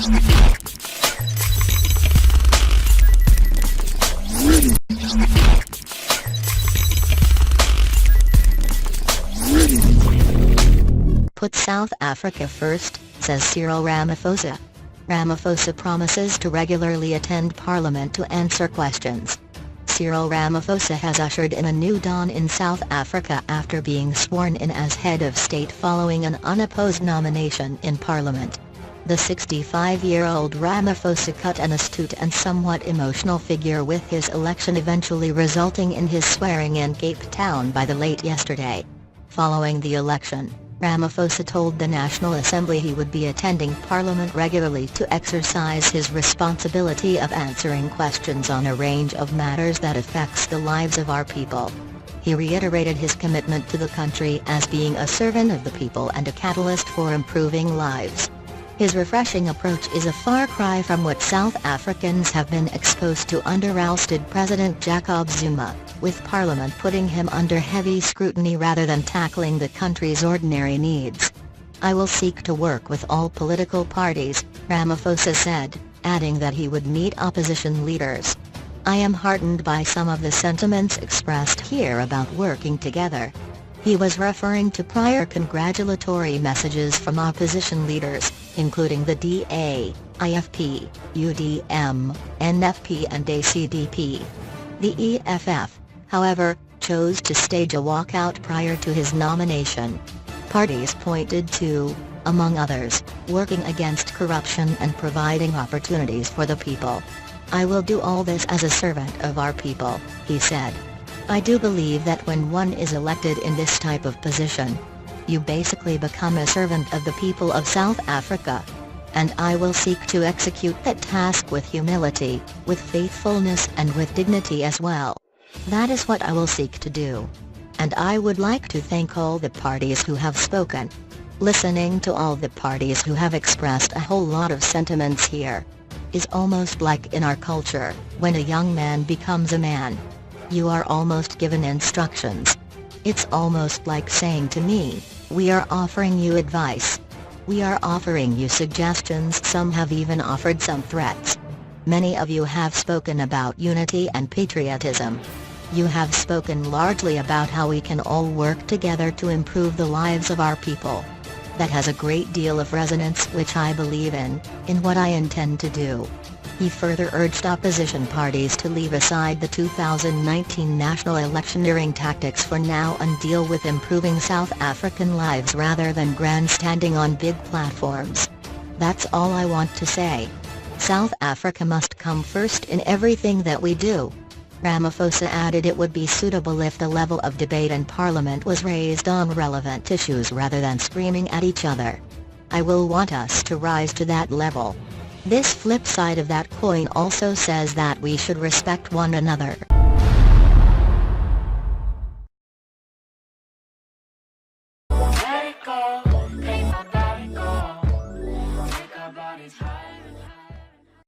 Put South Africa first, says Cyril Ramaphosa. Ramaphosa promises to regularly attend Parliament to answer questions. Cyril Ramaphosa has ushered in a new dawn in South Africa after being sworn in as head of state following an unopposed nomination in Parliament. The 65-year-old Ramaphosa cut an astute and somewhat emotional figure with his election eventually resulting in his swearing in Cape Town by the late yesterday. Following the election, Ramaphosa told the National Assembly he would be attending Parliament regularly to exercise his responsibility of answering questions on a range of matters that affects the lives of our people. He reiterated his commitment to the country as being a servant of the people and a catalyst for improving lives. His refreshing approach is a far cry from what South Africans have been exposed to under ousted President Jacob Zuma, with Parliament putting him under heavy scrutiny rather than tackling the country's ordinary needs. "I will seek to work with all political parties," Ramaphosa said, adding that he would meet opposition leaders. "I am heartened by some of the sentiments expressed here about working together." He was referring to prior congratulatory messages from opposition leaders, including the DA, IFP, UDM, NFP and ACDP. The EFF, however, chose to stage a walkout prior to his nomination. Parties pointed to, among others, working against corruption and providing opportunities for the people. "I will do all this as a servant of our people," he said. "I do believe that when one is elected in this type of position, you basically become a servant of the people of South Africa. And I will seek to execute that task with humility, with faithfulness and with dignity as well. That is what I will seek to do. And I would like to thank all the parties who have spoken. Listening to all the parties who have expressed a whole lot of sentiments here is almost like in our culture, when a young man becomes a man. You are almost given instructions. It's almost like saying to me, we are offering you advice. We are offering you suggestions. Some have even offered some threats. Many of you have spoken about unity and patriotism. You have spoken largely about how we can all work together to improve the lives of our people. That has a great deal of resonance, which I believe in what I intend to do." He further urged opposition parties to leave aside the 2019 national electioneering tactics for now and deal with improving South African lives rather than grandstanding on big platforms. "That's all I want to say. South Africa must come first in everything that we do." Ramaphosa added it would be suitable if the level of debate in Parliament was raised on relevant issues rather than screaming at each other. "I will want us to rise to that level." This flip side of that coin also says that we should respect one another.